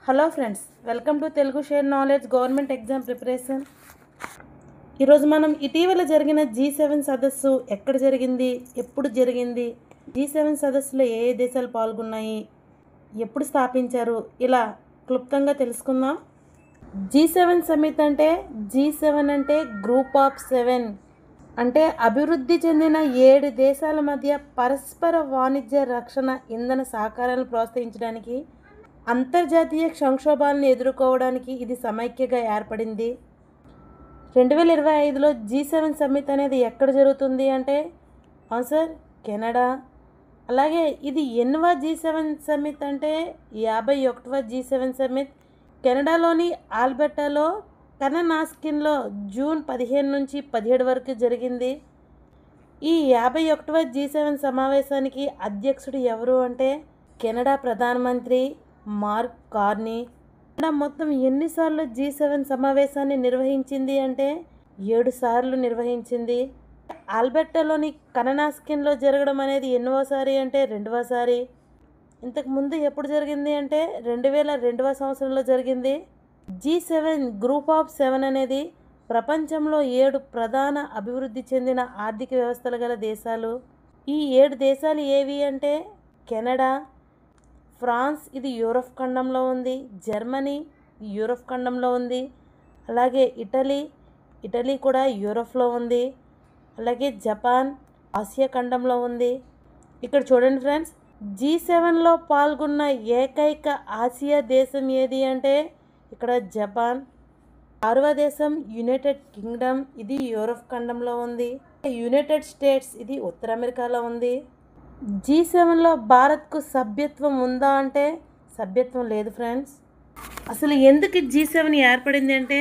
Hello friends, welcome to Telugu share knowledge government exam preparation. ఈరోజు మనం ఇటీవల జరిగిన G7 సదస్సు ఎక్కడ జరిగింది, ఎప్పుడు జరిగింది, G7 సదస్సులో ఏ ఏ దేశాలు పాల్గొన్నాయి, ఎప్పుడు స్థాపించారు, ఇలా క్లుప్తంగా తెలుసుకుందాం. G7 సమిట్ అంటే G7 అంటే గ్రూప్ ఆఫ్ 7 అంటే అభివృద్ధి చెందిన 7 దేశాల మధ్య పరస్పర వాణిజ్య రక్షణ ఇంధన సహకారాలను ప్రోత్సహించడానికి అంతర్జాతీయ సంక్షోభాలను ఎదుర్కోవడానికి ఇది సమైక్యగా ఏర్పడింది. 2025లో G7 సమ్మిట్ అనేది ఎక్కడ జరుగుతుంది అంటే ఆన్సర్ కెనడా. అలాగే ఇది ఎన్నవ G7 సమ్మిట్ అంటే 51వ G7 సమ్మిట్ కెనడాలోని ఆల్బర్టాలో కననాస్కిన్లో జూన్ 15 నుంచి 17 వరకు జరిగింది. ఈ 51వ G7 సమావేశానికి అధ్యక్షుడు ఎవరు అంటే కెనడా ప్రధానమంత్రి మార్క్ కార్నీ. కెనడా మొత్తం ఎన్నిసార్లు G7 సమావేశాన్ని నిర్వహించింది అంటే 7 సార్లు నిర్వహించింది. ఆల్బర్టాలోని కననాస్కిన్లో జరగడం అనేది ఎన్నోసారి అంటే 2వసారి. ఇంతకుముందు ఎప్పుడు జరిగింది అంటే 2002వ సంవత్సరంలో జరిగింది. G7 గ్రూప్ ఆఫ్ 7 అనేది ప్రపంచంలో 7 ప్రధాన అభివృద్ధి చెందిన ఆర్థిక వ్యవస్థలు గల దేశాలు. ఈ 7 దేశాలు ఏవి అంటే కెనడా, ఫ్రాన్స్ ఇది యూరప్ ఖండంలో ఉంది, జర్మనీ యూరప్ ఖండంలో ఉంది, అలాగే ఇటలీ కూడా యూరప్లో ఉంది, అలాగే జపాన్ ఆసియా ఖండంలో ఉంది. ఇక్కడ చూడండి ఫ్రెండ్స్, G7లో పాల్గొన్న ఏకైక ఆసియా దేశం ఏది అంటే ఇక్కడ జపాన్. 6వ దేశం యునైటెడ్ కింగ్డమ్ ఇది యూరప్ ఖండంలో ఉంది. యునైటెడ్ స్టేట్స్ ఇది ఉత్తర అమెరికాలో ఉంది. G7లో భారత్కు సభ్యత్వం ఉందా అంటే సభ్యత్వం లేదు ఫ్రెండ్స్. అసలు ఎందుకు G7 ఏర్పడింది అంటే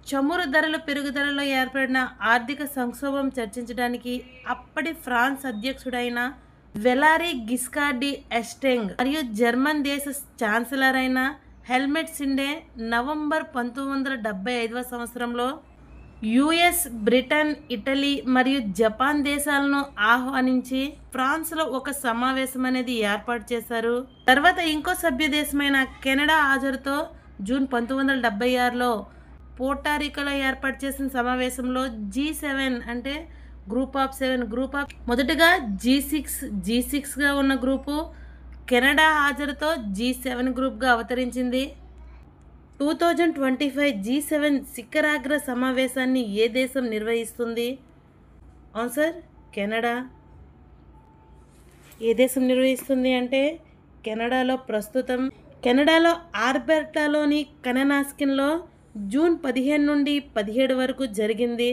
చమురు ధరల పెరుగుదలలో ఏర్పడిన ఆర్థిక సంక్షోభం చర్చించడానికి అప్పటి ఫ్రాన్స్ అధ్యక్షుడైన వెలారీ గిస్కార్డ్ ఎస్టెంగ్ మరియు జర్మన్ దేశ ఛాన్సలర్ అయిన హెల్మెట్ సిండే నవంబర్ 1975వ సంవత్సరంలో యుఎస్, బ్రిటన్, ఇటలీ మరియు జపాన్ దేశాలను ఆహ్వానించి ఫ్రాన్స్లో ఒక సమావేశం అనేది ఏర్పాటు చేశారు. తర్వాత ఇంకో సభ్య దేశమైన కెనడా హాజరుతో జూన్ 1976లో పోర్టారికోలో ఏర్పాటు చేసిన సమావేశంలో G7 అంటే గ్రూప్ ఆఫ్ 7 మొదటగా G6గా ఉన్న గ్రూపు కెనడా హాజరుతో G7 గ్రూప్గా అవతరించింది. 2025 G7 శిఖరాగ్ర సమావేశాన్ని ఏ దేశం నిర్వహిస్తుంది? Answer Canada. ఏ దేశం నిర్వహిస్తుంది అంటే కెనడాలో ఆల్బర్టాలోని కననాస్కిన్లో జూన్ 15 నుండి 17 వరకు జరిగింది.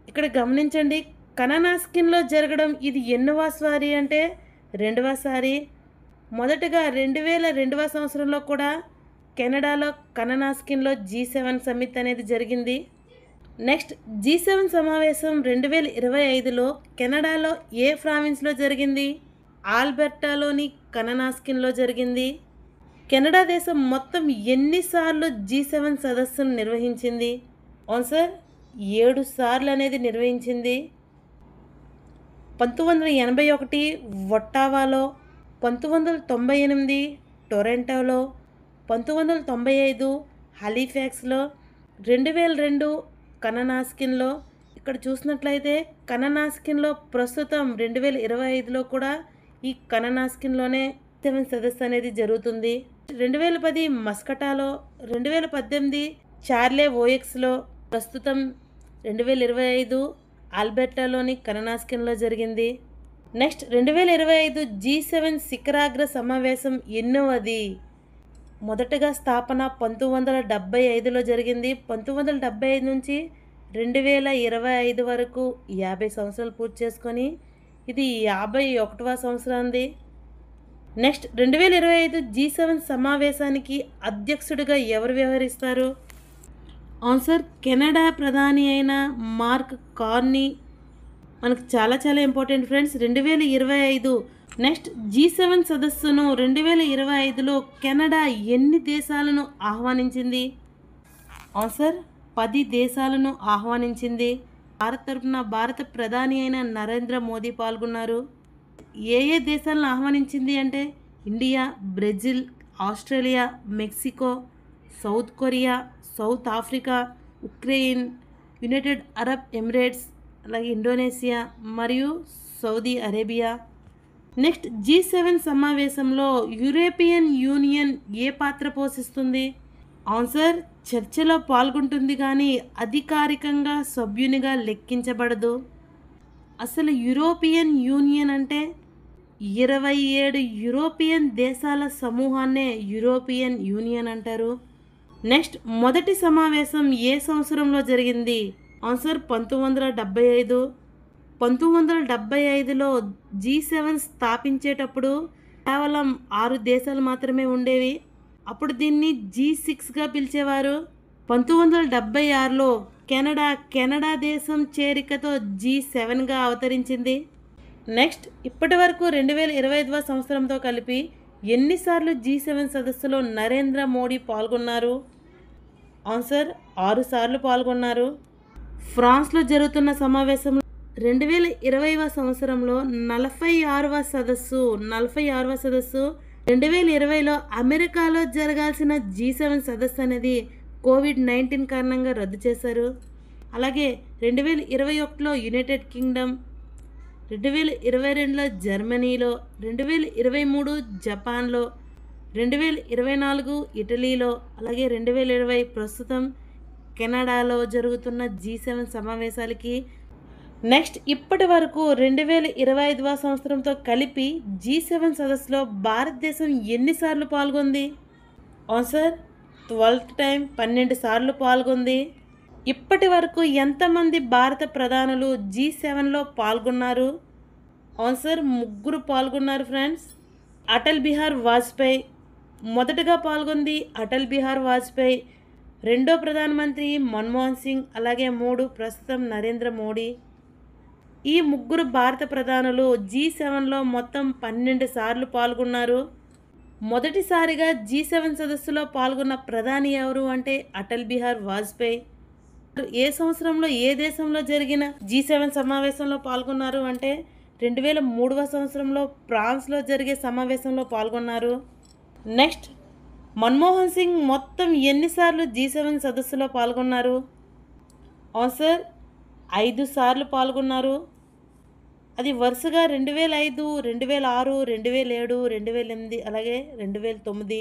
ఇక్కడ గమనించండి, కననాస్కిన్లో జరగడం ఇది ఎన్నోసారి అంటే 2వసారి. మొదటగా 2002వ సంవత్సరంలో కూడా కెనడాలో కననాస్కిన్లో G7 సమ్మిట్ అనేది జరిగింది. నెక్స్ట్ G7 సమావేశం 2025లో కెనడాలో ఏ ప్రావిన్స్లో జరిగింది? ఆల్బర్టాలోని కననాస్కిన్లో జరిగింది. కెనడా దేశం మొత్తం ఎన్నిసార్లు G7 సదస్సును నిర్వహించింది? ఆన్సర్ 7 సార్లు అనేది నిర్వహించింది. 1981 ఒట్టావాలో, 1998 టొరంటోలో, 1995 హాలిఫాక్స్లో, 2002 కననాస్కిన్లో. ఇక్కడ చూసినట్లయితే కననాస్కిన్లో ప్రస్తుతం 2025లో కూడా ఈ కననాస్కిన్లోనే G7 సదస్సు అనేది జరుగుతుంది. 2010 మస్కటాలో, 2018 చార్లే ఓఎక్స్లో, ప్రస్తుతం 2025 ఆల్బర్టాలోని కననాస్కిన్లో జరిగింది. నెక్స్ట్ 2025 G7 శిఖరాగ్ర సమావేశం ఎన్నోది? మొదటగా స్థాపన 1975లో జరిగింది. 1975 నుంచి 2025 వరకు 50 సంవత్సరాలు పూర్తి చేసుకొని ఇది 51వ సంవత్సరాంది. నెక్స్ట్ 2025 G7 సమావేశానికి అధ్యక్షుడిగా ఎవరు వ్యవహరిస్తారు? ఆన్సర్ కెనడా ప్రధాని అయిన మార్క్ కార్నీ. మనకు చాలా ఇంపార్టెంట్ ఫ్రెండ్స్. 2025 నెక్స్ట్ G7 సదస్సును 2025లో కెనడా ఎన్ని దేశాలను ఆహ్వానించింది? ఆన్సర్ 10 దేశాలను ఆహ్వానించింది. భారత్ తరపున భారత ప్రధాని అయిన నరేంద్ర మోదీ పాల్గొన్నారు. ఏ దేశాలను ఆహ్వానించింది అంటే India, Brazil, Australia, Mexico, south Korea, south Africa, Ukraine, United Arab Emirates, అలాగే ఇండోనేషియా మరియు సౌదీ అరేబియా. నెక్స్ట్ G7 సమావేశంలో యూరోపియన్ యూనియన్ ఏ పాత్ర పోషిస్తుంది? ఆన్సర్ చర్చలో పాల్గొంటుంది కానీ అధికారికంగా సభ్యునిగా లెక్కించబడదు. అసలు యూరోపియన్ యూనియన్ అంటే 27 యూరోపియన్ దేశాల సమూహాన్నే యూరోపియన్ యూనియన్ అంటారు. నెక్స్ట్ మొదటి సమావేశం ఏ సంవత్సరంలో జరిగింది? ఆన్సర్ 1975. 1975లో G7 స్థాపించేటప్పుడు కేవలం 6 దేశాలు మాత్రమే ఉండేవి. అప్పుడు దీన్ని G6గా పిలిచేవారు. 1976లో కెనడా దేశం చేరికతో G7గా అవతరించింది. నెక్స్ట్ ఇప్పటి వరకు 2025వ సంవత్సరంతో కలిపి ఎన్నిసార్లు G7 సదస్సులో నరేంద్ర మోడీ పాల్గొన్నారు? ఆన్సర్ 6 సార్లు పాల్గొన్నారు. ఫ్రాన్స్లో జరుగుతున్న సమావేశంలో 2020వ సంవత్సరంలో 46వ సదస్సు 2020లో అమెరికాలో జరగాల్సిన G7 సదస్సు అనేది కోవిడ్-19 కారణంగా రద్దు చేశారు. అలాగే 2021లో యునైటెడ్ కింగ్డమ్, 2022లో జర్మనీలో, 2023 జపాన్లో, 2024 ఇటలీలో, అలాగే 2020 ప్రస్తుతం కెనడాలో జరుగుతున్న G7 సమావేశాలకి. నెక్స్ట్ ఇప్పటి వరకు 2025వ సంవత్సరంతో కలిపి G7 సదస్సులో భారతదేశం ఎన్నిసార్లు పాల్గొంది? ఆన్సర్ 12th టైం 12 సార్లు పాల్గొంది. ఇప్పటి వరకు ఎంతమంది భారత ప్రధానులు G7లో పాల్గొన్నారు? ఆన్సర్ 3 పాల్గొన్నారు ఫ్రెండ్స్. అటల్ బిహారీ వాజ్పేయి మొదటగా పాల్గొంది. అటల్ బిహారీ వాజ్పేయి, రెండో ప్రధానమంత్రి మన్మోహన్ సింగ్, అలాగే 3 ప్రస్తుతం నరేంద్ర మోడీ. ఈ 3 భారత ప్రధానులు G7లో మొత్తం 12 సార్లు పాల్గొన్నారు. మొదటిసారిగా G7 సదస్సులో పాల్గొన్న ప్రధాని ఎవరు అంటే అటల్ బిహారీ వాజ్పేయి. ఏ సంవత్సరంలో ఏ దేశంలో జరిగిన G7 సమావేశంలో పాల్గొన్నారు అంటే 2003వ సంవత్సరంలో ఫ్రాన్స్లో జరిగే సమావేశంలో పాల్గొన్నారు. నెక్స్ట్ మన్మోహన్ సింగ్ మొత్తం ఎన్నిసార్లు G7 సదస్సులో పాల్గొన్నారు? ఆన్సర్ 5 సార్లు పాల్గొన్నారు. అది వరుసగా 2005, 2006, 2007, 2008 అలాగే 2009.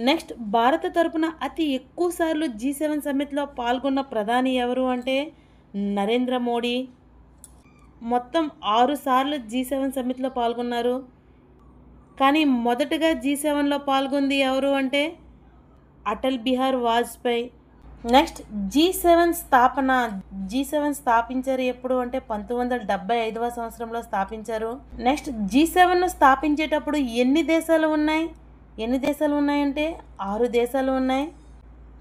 నెక్స్ట్ భారత తరపున అతి ఎక్కువ సార్లు G7 సమ్మిట్లో పాల్గొన్న ప్రధాని ఎవరు అంటే నరేంద్ర మోడీ. మొత్తం 6 సార్లు G7 సమ్మిట్లో పాల్గొన్నారు. కానీ మొదటగా G7లో పాల్గొంది ఎవరు అంటే అటల్ బిహారీ వాజ్పేయి. నెక్స్ట్ G7 స్థాపించారు ఎప్పుడు అంటే 1975వ సంవత్సరంలో స్థాపించారు. నెక్స్ట్ G7ను స్థాపించేటప్పుడు ఎన్ని దేశాలు ఉన్నాయంటే 6 దేశాలు ఉన్నాయి.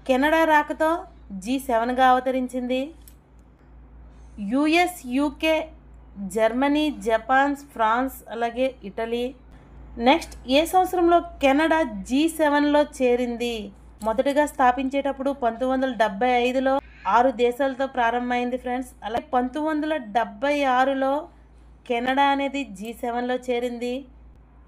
కెనడా రాకతో G7గా అవతరించింది. US, UK, Germany, Japan, France, అలాగే ఇటలీ. నెక్స్ట్ ఏ సంవత్సరంలో కెనడా G7లో చేరింది? మొదటగా స్థాపించేటప్పుడు 1975లో 6 దేశాలతో ప్రారంభమైంది ఫ్రెండ్స్. అలాగే 1976లో కెనడా అనేది G7లో చేరింది.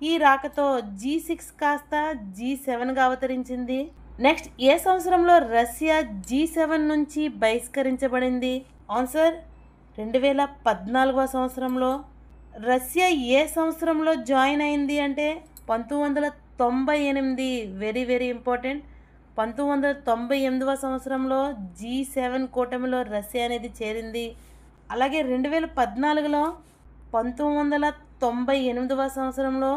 ఈ రాకతో G6 కాస్త G7గా అవతరించింది. నెక్స్ట్ ఏ సంవత్సరంలో రష్యా G7 నుంచి బహిష్కరించబడింది? ఆన్సర్ 2014వ సంవత్సరంలో. రష్యా ఏ సంవత్సరంలో జాయిన్ అయింది అంటే 1998. Very very important. 1998వ సంవత్సరంలో G7 కూటమిలో రష్యా అనేది చేరింది. అలాగే 2014లో 1998వ సంవత్సరంలో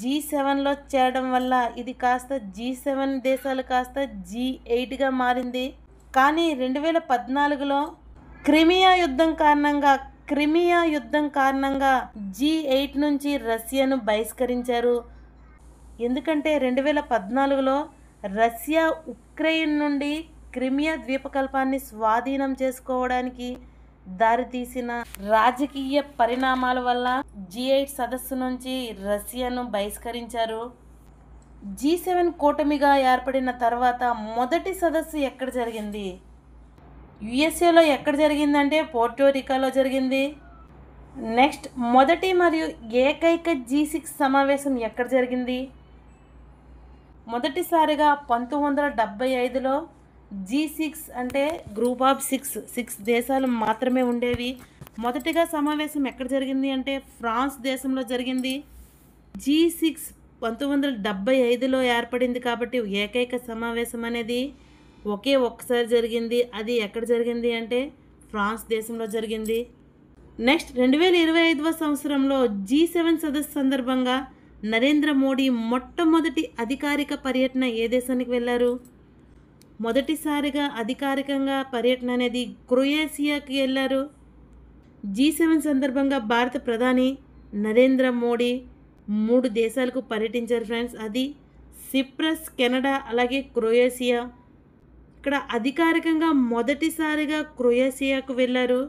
G7లో చేరడం వల్ల ఇది కాస్త G7 దేశాలు కాస్త G8గా మారింది. కానీ 2014లో క్రిమియా యుద్ధం కారణంగా G8 నుంచి రష్యాను బహిష్కరించారు. ఎందుకంటే 2014లో రష్యా ఉక్రెయిన్ నుండి క్రిమియా ద్వీపకల్పాన్ని స్వాధీనం చేసుకోవడానికి దారితీసిన రాజకీయ పరిణామాల వల్ల G8 సదస్సు నుంచి రష్యాను బహిష్కరించారు. G7 కూటమిగా ఏర్పడిన తర్వాత మొదటి సదస్సు ఎక్కడ జరిగింది? యుఎస్ఏలో ఎక్కడ జరిగిందంటే పోర్టోరికోలో జరిగింది. నెక్స్ట్ మొదటి మరియు ఏకైక G6 సమావేశం ఎక్కడ జరిగింది? మొదటిసారిగా 1975లో G6 అంటే గ్రూప్ ఆఫ్ సిక్స్ దేశాలు మాత్రమే ఉండేవి. మొదటిగా సమావేశం ఎక్కడ జరిగింది అంటే ఫ్రాన్స్ దేశంలో జరిగింది. G6 1975లో ఏర్పడింది కాబట్టి ఏకైక సమావేశం అనేది ఒక్కసారి జరిగింది. అది ఎక్కడ జరిగింది అంటే ఫ్రాన్స్ దేశంలో జరిగింది. నెక్స్ట్ 2025వ సంవత్సరంలో G7 సదస్సు సందర్భంగా నరేంద్ర మోడీ మొట్టమొదటి అధికారిక పర్యటన ఏ దేశానికి వెళ్ళారు? మొదటిసారిగా అధికారికంగా పర్యటన అనేది క్రొయేషియాకి వెళ్ళారు. G7 సందర్భంగా భారత ప్రధాని నరేంద్ర మోడీ 3 దేశాలకు పర్యటించారు ఫ్రెండ్స్. అది సిప్రస్, కెనడా అలాగే క్రొయేషియా. ఇక్కడ అధికారికంగా మొదటిసారిగా క్రొయేషియాకు వెళ్ళారు.